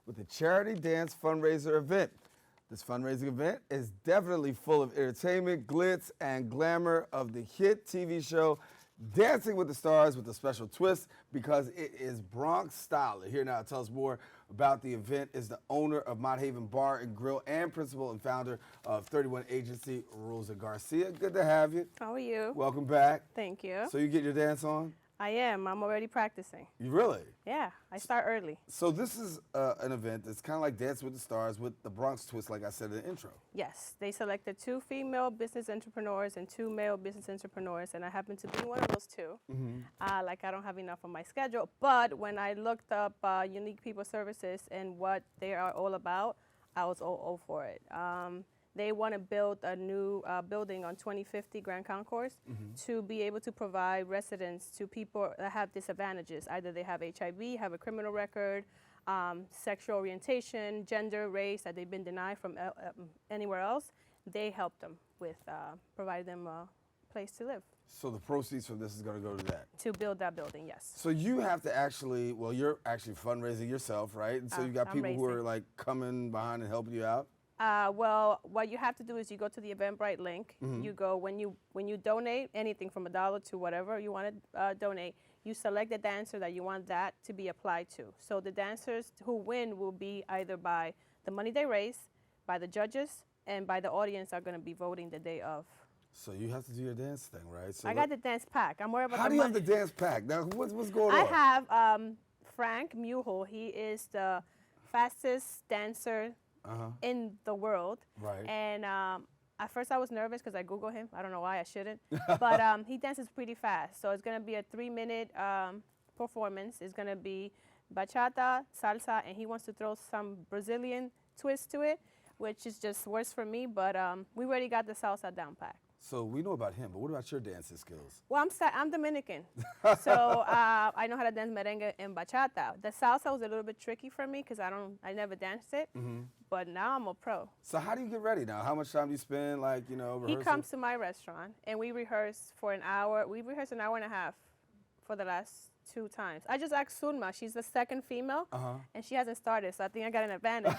with a charity dance fundraiser event. This fundraising event is definitely full of entertainment, glitz, and glamour of the hit TV show Dancing with the Stars with a special twist because it is Bronx style. Here now to tell us more about the event is the owner of Mott Haven Bar and Grill and principal and founder of 31 Agency, Rosa Garcia. Good to have you. How are you? Welcome back. Thank you. So you get your dance on? I am. I'm already practicing. You really? Yeah, I start early. So this is an event that's kind of like Dancing with the Stars with the Bronx twist, like I said in the intro. Yes, they selected 2 female business entrepreneurs and 2 male business entrepreneurs, and I happen to be one of those 2. Like I don't have enough on my schedule, but when I looked up Unique People Services and what they are all about, I was all for it. They want to build a new building on 2050 Grand Concourse to be able to provide residence to people that have disadvantages. Either they have HIV, have a criminal record, sexual orientation, gender, race that they've been denied from anywhere else. They help them with provide them a place to live. So the proceeds from this is going to go to that? To build that building, yes. So you have to actually, well, you're actually fundraising yourself, right? And so you got people who are like coming behind and helping you out? Well, what you have to do is you go to the Eventbrite link. You go when you donate anything from $1 to whatever you want to donate. You select the dancer that you want that to be applied to. So the dancers who win will be either by the money they raise, by the judges, and by the audience are going to be voting the day of. So you have to do your dance thing, right? So I got the dance pack. I'm worried about how do you have the dance pack? Now, what's going on? I have Frank Muhel. He is the fastest dancer in the world. Right. And at first I was nervous because I Googled him. I don't know why I shouldn't. But he dances pretty fast. So it's going to be a 3-minute performance. It's going to be bachata, salsa, and he wants to throw some Brazilian twist to it, which is just worse for me. But we already got the salsa down pat. So we know about him, but what about your dancing skills? Well, I'm Dominican, so I know how to dance merengue and bachata. The salsa was a little bit tricky for me because I never danced it, but now I'm a pro. So how do you get ready now? How much time do you spend, like, rehearsing? He comes to my restaurant, and we rehearse for an hour. We rehearsed an hour and a half for the last 2 times. I just asked Sunma. She's the second female, and she hasn't started, so I think I got an advantage.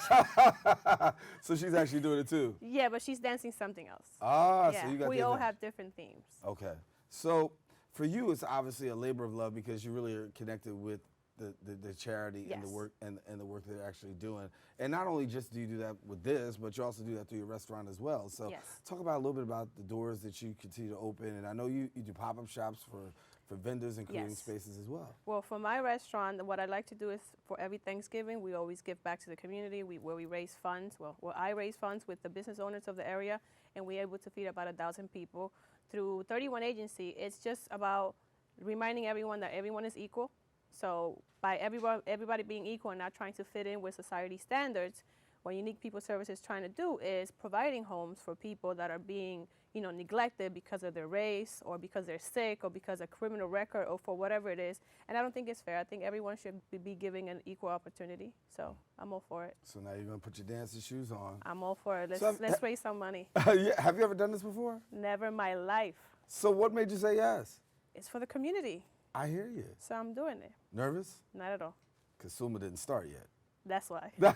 So she's actually doing it too? Yeah, but she's dancing something else. Ah, yeah, so you got we all have different themes. Okay. So for you, it's obviously a labor of love because you really are connected with the charity and the work and the work they're actually doing. And not only just do you do that with this, but you also do that through your restaurant as well. So talk about a little bit about the doors that you continue to open. And I know you do pop-up shops for vendors and creating spaces as well. Well, for my restaurant, what I like to do is for every Thanksgiving, we always give back to the community where we raise funds. Well, I raise funds with the business owners of the area, and we're able to feed about 1,000 people. Through 31 Agency, it's just about reminding everyone that everyone is equal. So by everybody being equal and not trying to fit in with society standards, what Unique People Services is trying to do is providing homes for people that are being neglected because of their race or because they're sick or because of criminal record or for whatever it is. And I don't think it's fair. I think everyone should be given an equal opportunity. So I'm all for it. So now you're going to put your dancing shoes on. I'm all for it. Let's raise some money. Yeah. Have you ever done this before? Never in my life. So what made you say yes? It's for the community. I hear you. So I'm doing it. Nervous? Not at all. Because Suma didn't start yet. That's why. No,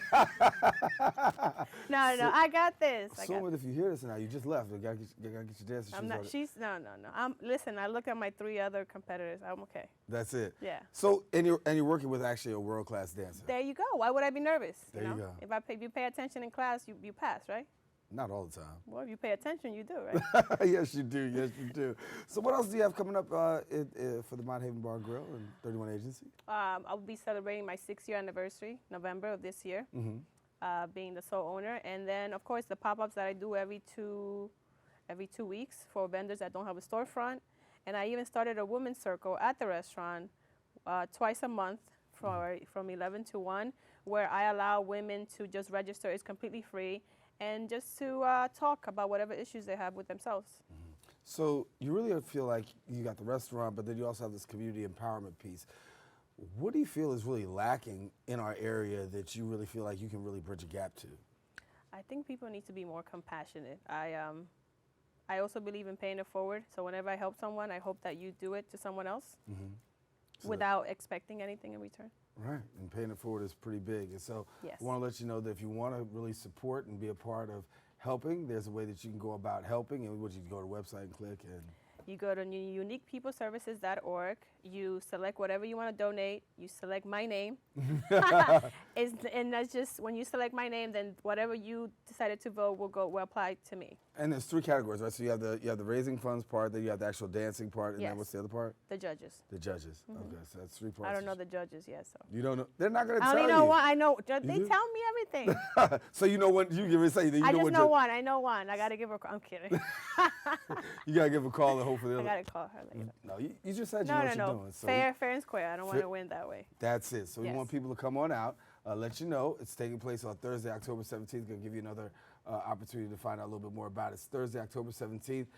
I got this. Suma, if you hear this now, you just left. You gotta get your dancing shoes on. No. Listen, I look at my 3 other competitors. I'm okay. That's it. Yeah. So, and you're working with actually a world-class dancer. There you go. Why would I be nervous? There you go. If you pay attention in class, you pass, right? Not all the time. Well, if you pay attention, you do, right? Yes, you do. Yes, you do. So what else do you have coming up for the Mott Haven Bar and Grill and 31 Agency? I'll be celebrating my 6-year anniversary, November of this year, being the sole owner. And then, of course, the pop-ups that I do every two weeks for vendors that don't have a storefront. And I even started a women's circle at the restaurant twice a month from 11 to 1, where I allow women to just register. It's completely free. And just to talk about whatever issues they have with themselves. So you really feel like you got the restaurant, but then you also have this community empowerment piece. What do you feel is really lacking in our area that you really feel like you can really bridge a gap to? I think people need to be more compassionate. I also believe in paying it forward. So whenever I help someone, I hope that you do it to someone else without expecting anything in return. Right, and paying it forward is pretty big. And so Yes. I want to let you know that if you want to really support and be a part of helping, there's a way that you can go about helping. And you can go to the website and click and... You go to uniquepeopleservices.org. You select whatever you want to donate. You select my name. And that's just, when you select my name, then whatever you decided to vote will apply to me. And there's 3 categories, right? So you have the raising funds part, then you have the actual dancing part, and Yes. then what's the other part? The judges. The judges. Okay, so that's 3 parts. I don't know the judges yet, so. You don't know? They're not going to I tell you. only know one. I know. They do? tell me everything. So you know what you give it say. You I know just what know one. I know one. I got to give her. I'm kidding. You got to give a call and hopefully. I got to call her later. No, you just said you No, know no, what no. you're doing. So Fair and square. I don't want to win that way. That's it. So we Yes. want people to come on out. Let you know it's taking place on Thursday, October 17th. Going to give you another opportunity to find out a little bit more about it. It's Thursday, October 17th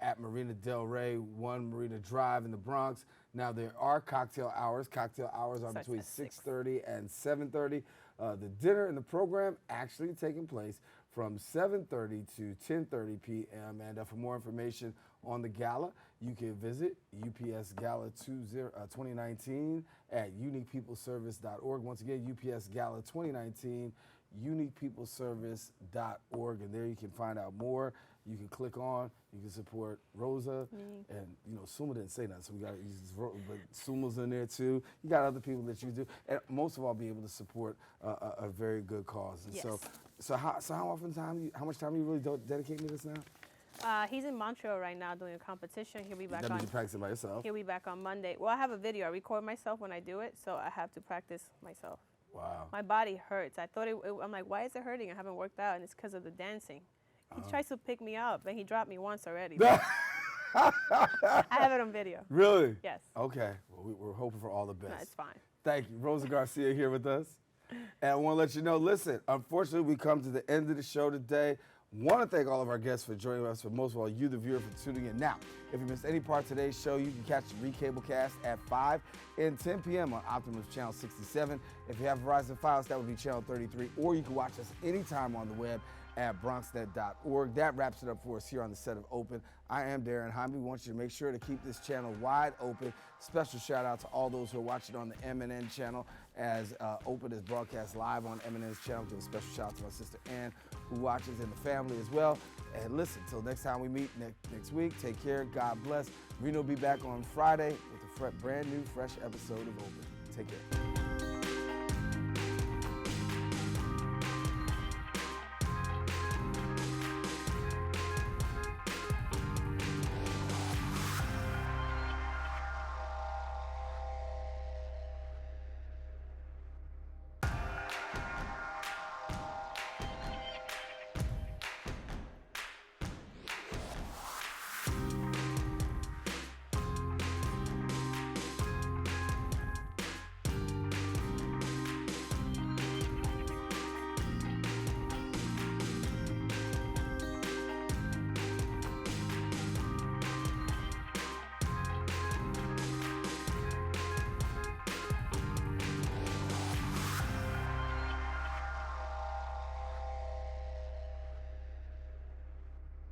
at Marina Del Rey, 1 Marina Drive in the Bronx. Now, there are cocktail hours. Cocktail hours are between 6:30 and 7:30. The dinner and the program actually taking place from 7:30 to 10:30 p.m. And for more information on the gala, you can visit UPS Gala 2019 at uniquepeopleservice.org. Once again, UPS Gala 2019, uniquepeopleservice.org, and there you can find out more. You can click on, you can support Rosa, and Suma didn't say nothing, so we got to use this, but Suma's in there too. You got other people that you do, and most of all, be able to support a very good cause. And Yes. so how much time are you really dedicating to this now? He's in Montreal right now doing a competition. He'll be back That on. means you're practicing by yourself. He'll be back on Monday. Well, I have a video. I record myself when I do it, so I have to practice myself. Wow. My body hurts. I thought I'm like, why is it hurting? I haven't worked out, and it's because of the dancing. He tries to pick me up, and he dropped me once already. I have it on video. Really? Yes. Okay. Well, we're hoping for all the best. No, it's fine. Thank you. Rosa Garcia here with us. And I want to let you know, listen, unfortunately, we come to the end of the show today. Want to thank all of our guests for joining us, but most of all, you, the viewer, for tuning in. Now, if you missed any part of today's show, you can catch the recablecast at 5 and 10 p.m. on Optimus Channel 67. If you have Verizon Files, that would be Channel 33, or you can watch us anytime on the web at bronxnet.org. That wraps it up for us here on the set of Open. I am Daren Jaime. We want you to make sure to keep this channel wide open. Special shout out to all those who are watching on the MNN channel as Open is broadcast live on MNN's channel. Give a special shout out to my sister Ann, who watches, and the family as well. And listen, till next time we meet next week, take care, God bless. Reno will be back on Friday with a brand new, fresh episode of Open. Take care.